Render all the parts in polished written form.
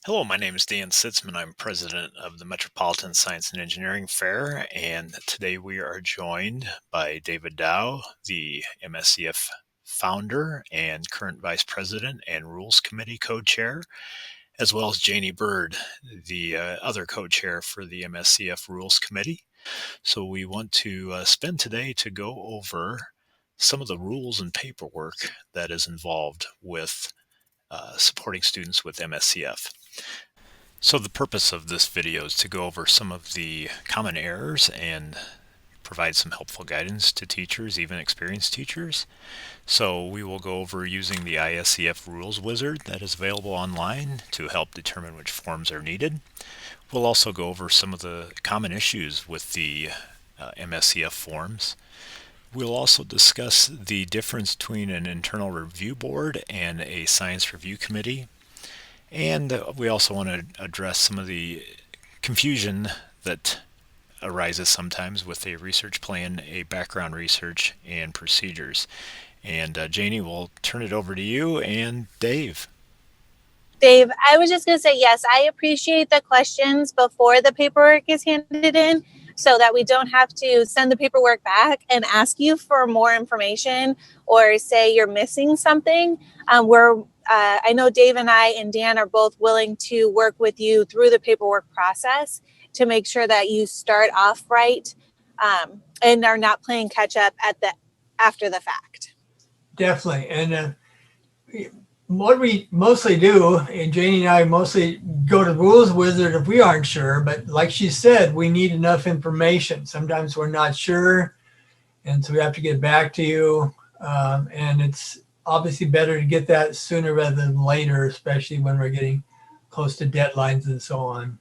Hello, my name is Dan Sitzman. I'm president of the Metropolitan Science and Engineering Fair, and today we are joined by David Dow, the MSEF founder and current vice president and Rules Committee co-chair, as well as Janie Bird, the other co-chair for the MSEF Rules Committee. So we want to spend today to go over some of the rules and paperwork that is involved with supporting students with MSEF. So the purpose of this video is to go over some of the common errors and provide some helpful guidance to teachers, even experienced teachers. So we will go over using the ISEF Rules Wizard that is available online to help determine which forms are needed. We'll also go over some of the common issues with the MSEF forms. We'll also discuss the difference between an internal review board and a science review committee. And we also want to address some of the confusion that arises sometimes with a research plan, a background research, and procedures. And Janie, we'll turn it over to you and Dave. Dave, I was just going to say, yes, I appreciate the questions before the paperwork is handed in so that we don't have to send the paperwork back and ask you for more information or say you're missing something. I know Dave and I and Dan are both willing to work with you through the paperwork process to make sure that you start off right and are not playing catch up after the fact. Definitely. And what we mostly do, and Janie and I mostly go to Rules Wizard if we aren't sure, but like she said, we need enough information. Sometimes we're not sure, and so we have to get back to you. And it's obviously better to get that sooner rather than later, especially when we're getting close to deadlines and so on.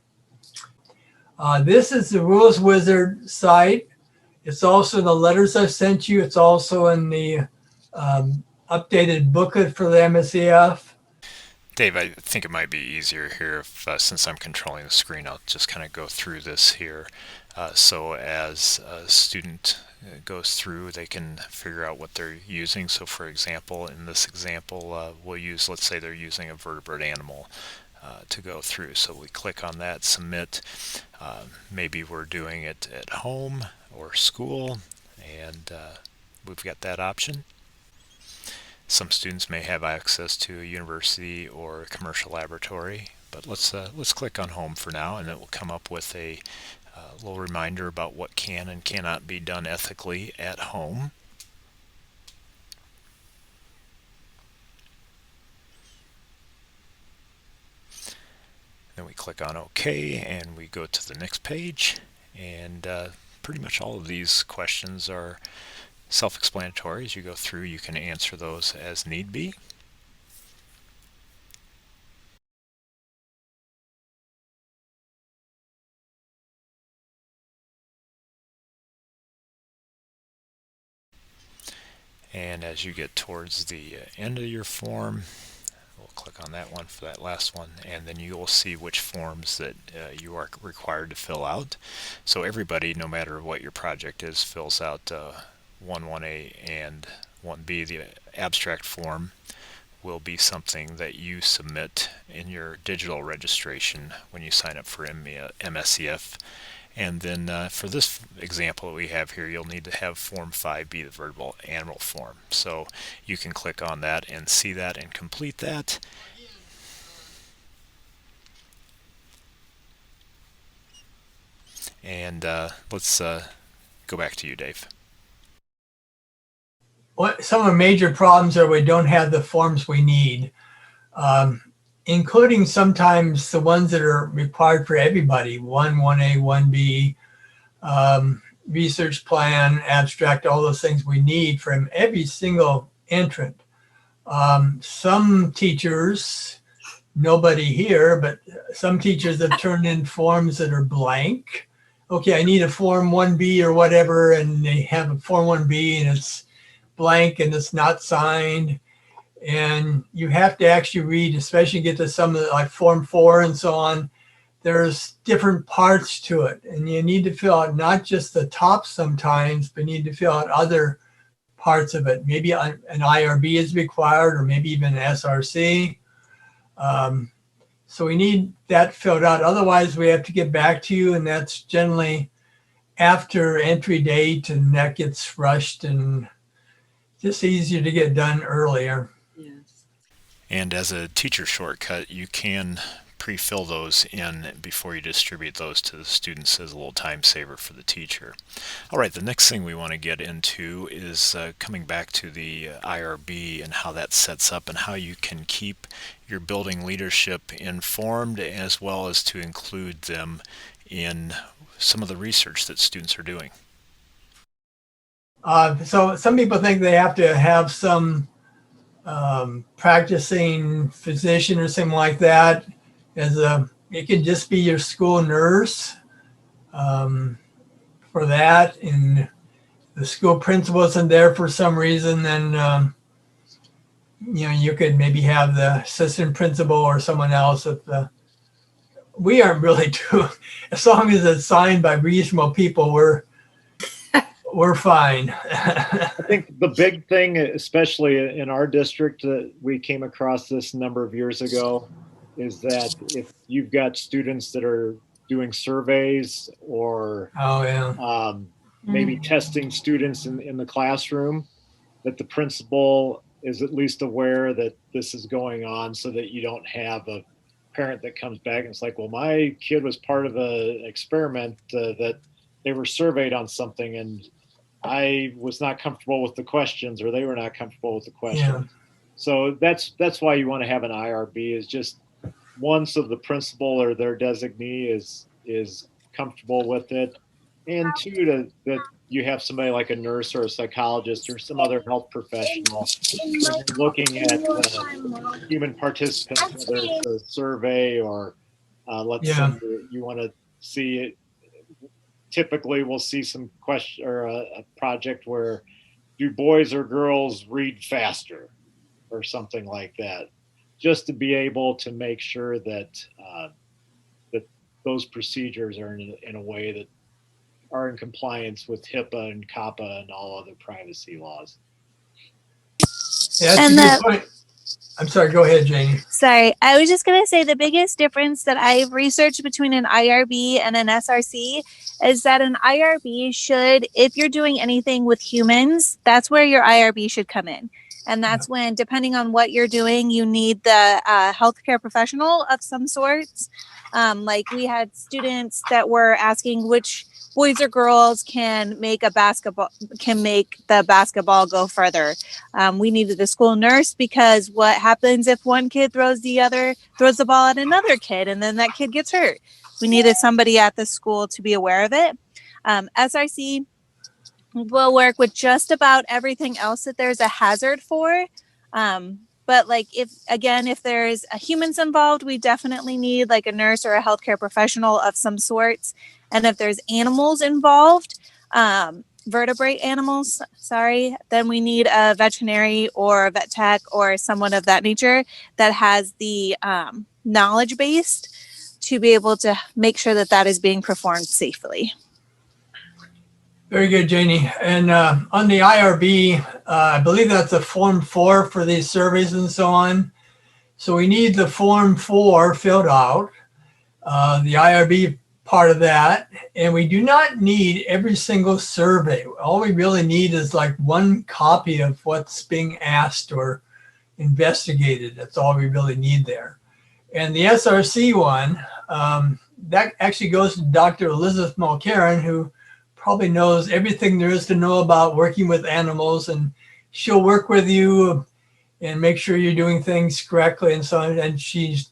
This is the Rules Wizard site. It's also the letters I've sent you. It's also in the updated booklet for the MSEF. Dave, I think it might be easier here if, since I'm controlling the screen, I'll just kind of go through this here. So as a student goes through, they can figure out what they're using. So for example, in this example, we'll use, let's say they're using a vertebrate animal to go through. So we click on that, submit. Maybe we're doing it at home or school, and we've got that option. Some students may have access to a university or a commercial laboratory, but let's click on home for now, and it will come up with a little reminder about what can and cannot be done ethically at home. Then we click on OK, and we go to the next page, and pretty much all of these questions are self-explanatory. As you go through, you can answer those as need be. And as you get towards the end of your form, we'll click on that one for that last one, and then you will see which forms that you are required to fill out. So everybody, no matter what your project is, fills out 1A and 1B. The abstract form will be something that you submit in your digital registration when you sign up for MSEF. And then for this example that we have here, you'll need to have Form 5B, the vertebrate animal form. So you can click on that and see that and complete that. And let's go back to you, Dave. Some of the major problems are we don't have the forms we need, including sometimes the ones that are required for everybody, 1A, 1B, research plan, abstract, all those things we need from every single entrant. Some teachers, nobody here, but some teachers have turned in forms that are blank. Okay, I need a Form 1B or whatever, and they have a Form 1B and it's blank and it's not signed. And you have to actually read, especially get to some of the, like Form 4 and so on. There's different parts to it, and you need to fill out not just the top sometimes, but you need to fill out other parts of it. Maybe an IRB is required, or maybe even an SRC. So we need that filled out. Otherwise, we have to get back to you, and that's generally after entry date, and that gets rushed and just easier to get done earlier. Yes. And as a teacher shortcut, you can pre-fill those in before you distribute those to the students as a little time saver for the teacher. All right, the next thing we want to get into is coming back to the IRB and how that sets up and how you can keep your building leadership informed, as well as to include them in some of the research that students are doing. So some people think they have to have some practicing physician or something like that. It can just be your school nurse for that, and the school principal isn't there for some reason, then you could maybe have the assistant principal or someone else. We aren't really doing, as long as it's signed by reasonable people, we're fine. I think the big thing, especially in our district, that we came across this a number of years ago, is that if you've got students that are doing surveys or Oh, yeah. maybe testing students in the classroom, that the principal is at least aware that this is going on, so that you don't have a parent that comes back and it's like, well, my kid was part of an experiment that they were surveyed on something and I was not comfortable with the questions, or they were not comfortable with the questions. Yeah. So that's why you want to have an IRB, is just one, so the principal or their designee is comfortable with it, and two, that you have somebody like a nurse or a psychologist or some other health professional looking at human participants, whether it's a survey or let's say you want to see it. Typically, we'll see some question or a project where, do boys or girls read faster, or something like that, just to be able to make sure that that those procedures are in a way that are in compliance with HIPAA and COPPA and all other privacy laws. Yeah, that's a good point. I'm sorry, go ahead, Janie. Sorry, I was just going to say the biggest difference that I've researched between an IRB and an SRC is that an IRB should, if you're doing anything with humans, that's where your IRB should come in. And that's when, depending on what you're doing, you need the healthcare professional of some sorts. Like we had students that were asking which boys or girls can make the basketball go further. We needed a school nurse, because what happens if one kid throws the ball at another kid and then that kid gets hurt? We needed somebody at the school to be aware of it. SRC will work with just about everything else that there's a hazard for. But like if there's humans involved, we definitely need like a nurse or a healthcare professional of some sorts. And if there's animals involved, vertebrate animals, then we need a veterinary or a vet tech or someone of that nature that has the knowledge based to be able to make sure that that is being performed safely. Very good, Janie. And on the IRB, I believe that's a Form 4 for these surveys and so on. So we need the Form 4 filled out, the IRB part of that. And we do not need every single survey. All we really need is like one copy of what's being asked or investigated. That's all we really need there. And the SRC one, that actually goes to Dr. Elizabeth Mulcairn, who probably knows everything there is to know about working with animals, and she'll work with you and make sure you're doing things correctly and so on. And she's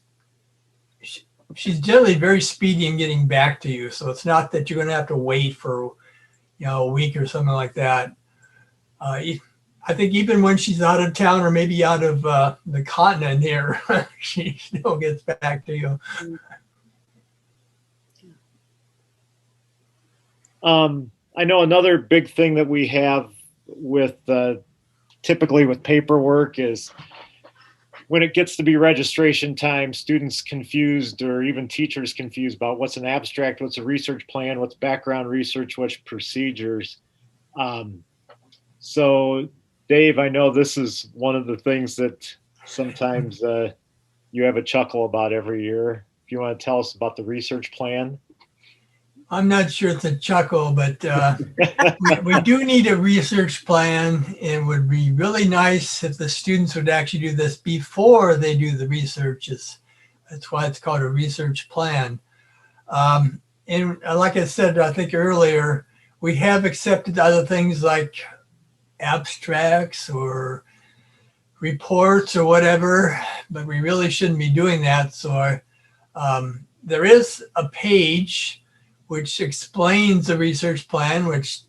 generally very speedy in getting back to you. So it's not that you're going to have to wait for, a week or something like that. I think even when she's out of town or maybe out of the continent here, she still gets back to you. I know another big thing that we have with typically with paperwork is when it gets to be registration time, students confused, or even teachers confused about what's an abstract, what's a research plan, what's background research, what's procedures. So Dave, I know this is one of the things that sometimes you have a chuckle about every year. If you want to tell us about the research plan. I'm not sure it's a chuckle, but we do need a research plan. It would be really nice if the students would actually do this before they do the researches. That's why it's called a research plan. And like I said, I think earlier, we have accepted other things like abstracts or reports or whatever, but we really shouldn't be doing that. So there is a page which explains the research plan, which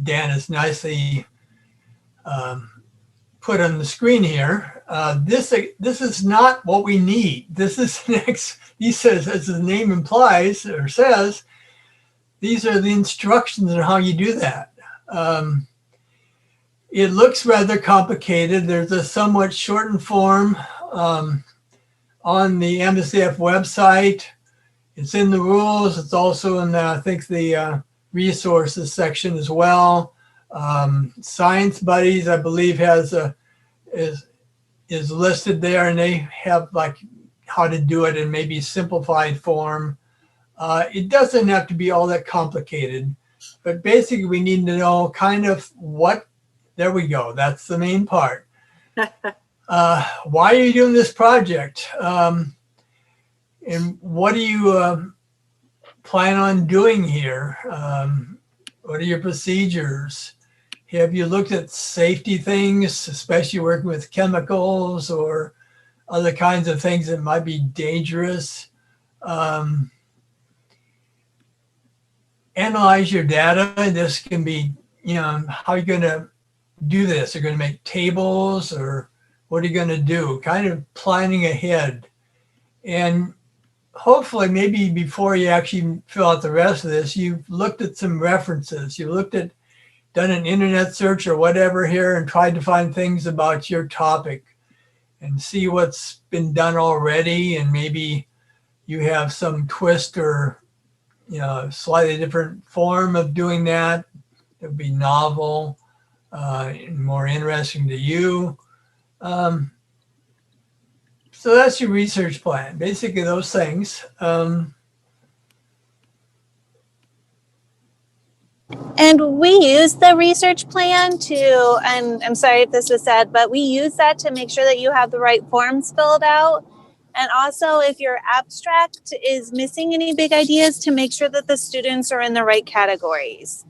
Dan has nicely put on the screen here. This is not what we need. This is next. He says, as the name implies or says, these are the instructions on how you do that. It looks rather complicated. There's a somewhat shortened form on the MSEF website. It's in the rules. It's also in the, I think, the resources section as well. Science Buddies, I believe, is listed there, and they have like how to do it in maybe simplified form. It doesn't have to be all that complicated, but basically we need to know kind of what. There we go. That's the main part. Why are you doing this project? And what do you plan on doing here? What are your procedures? Have you looked at safety things, especially working with chemicals or other kinds of things that might be dangerous? Analyze your data. This can be, how are you going to do this? You're going to make tables, or what are you going to do? Kind of planning ahead. And hopefully maybe before you actually fill out the rest of this, you've looked at some references. You've done an internet search or whatever here and tried to find things about your topic and see what's been done already. And maybe you have some twist or, slightly different form of doing that. It would be novel. More interesting to you. So that's your research plan, basically those things. And we use the research plan and I'm sorry if this was said, but we use that to make sure that you have the right forms filled out. And also if your abstract is missing any big ideas, to make sure that the students are in the right categories.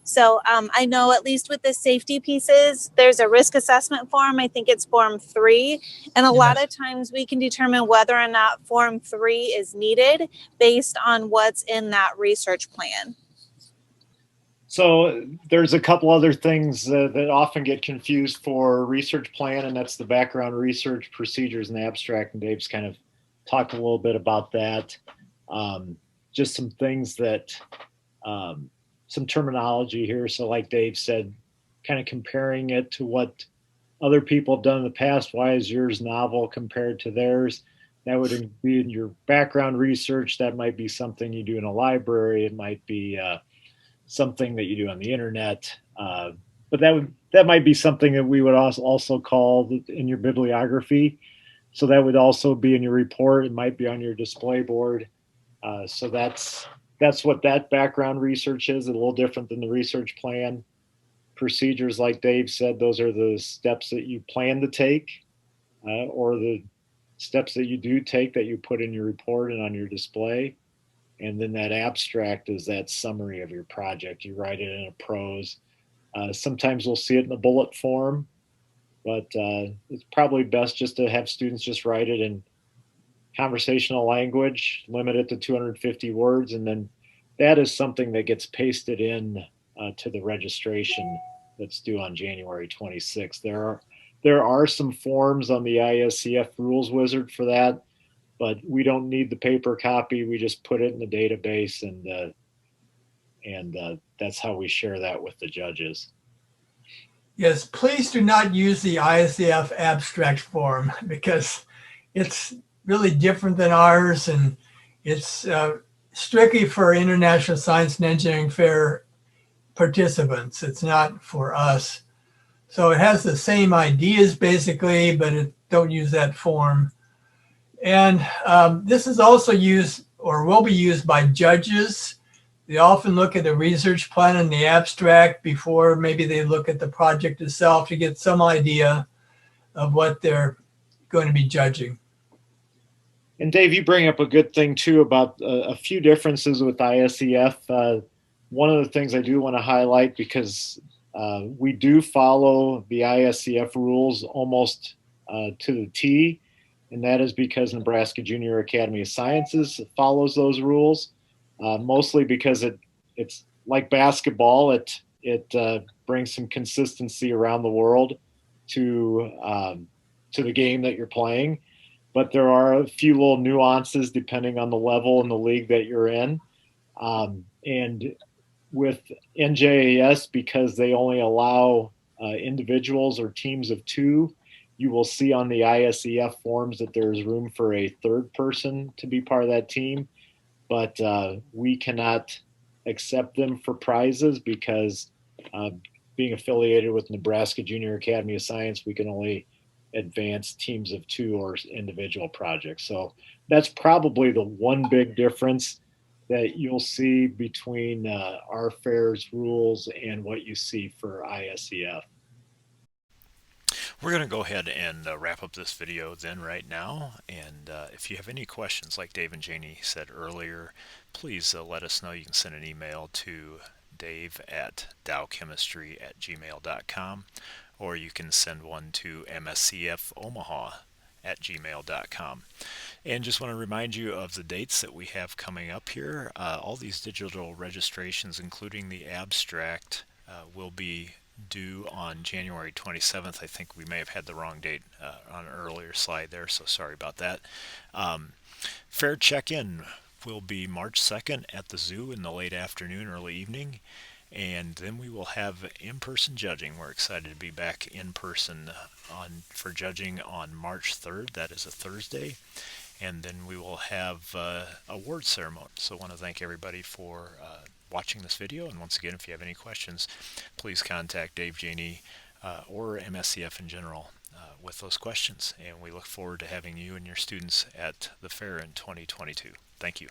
So I know at least with the safety pieces, there's a risk assessment form. I think it's form 3. And a lot of times we can determine whether or not form 3 is needed based on what's in that research plan. So there's a couple other things that often get confused for research plan, and that's the background research, procedures, and abstract. And Dave's kind of talked a little bit about that. Just some things that... some terminology here. So like Dave said, kind of comparing it to what other people have done in the past. Why is yours novel compared to theirs? That would be in your background research. That might be something you do in a library. It might be something that you do on the internet. But that might be something that we would also call in your bibliography. So that would also be in your report. It might be on your display board. So that's what that background research is, a little different than the research plan. Procedures, like Dave said, those are the steps that you plan to take or the steps that you do take that you put in your report and on your display. And then that abstract is that summary of your project. You write it in a prose. Sometimes we'll see it in a bullet form, but it's probably best just to have students just write it in conversational language, limit it to 250 words, and then that is something that gets pasted in to the registration that's due on January 26th. There are some forms on the ISEF Rules Wizard for that, but we don't need the paper copy. We just put it in the database, and that's how we share that with the judges. Yes, please do not use the ISEF abstract form because it's really different than ours, and it's strictly for International Science and Engineering Fair participants. It's not for us. So it has the same ideas basically, but don't use that form. And this is also used or will be used by judges. They often look at the research plan and the abstract before maybe they look at the project itself to get some idea of what they're going to be judging. And Dave, you bring up a good thing too about a few differences with ISEF. One of the things I do want to highlight, because we do follow the ISEF rules almost to the T, and that is because Nebraska Junior Academy of Sciences follows those rules, mostly because it's like basketball. It brings some consistency around the world to the game that you're playing. But there are a few little nuances depending on the level and the league that you're in. And with NJAS, because they only allow individuals or teams of two, you will see on the ISEF forms that there's room for a third person to be part of that team. But we cannot accept them for prizes because being affiliated with Nebraska Junior Academy of Science, we can only advance teams of two or individual projects. So that's probably the one big difference that you'll see between our fair's rules and what you see for ISEF. We're going to go ahead and wrap up this video then right now. And if you have any questions, like Dave and Janie said earlier, please let us know. You can send an email to dave@dowchemistry@gmail.com, or you can send one to mscfomaha@gmail.com. And just want to remind you of the dates that we have coming up here. All these digital registrations, including the abstract, will be due on January 27th. I think we may have had the wrong date on an earlier slide there, so sorry about that. Fair check-in will be March 2nd at the zoo in the late afternoon, early evening. And then we will have in-person judging. We're excited to be back in person for judging on March 3rd. That is a Thursday. And then we will have a award ceremony. So I want to thank everybody for watching this video. And once again, if you have any questions, please contact Dave, Janie, or MSCF in general with those questions. And we look forward to having you and your students at the fair in 2022. Thank you.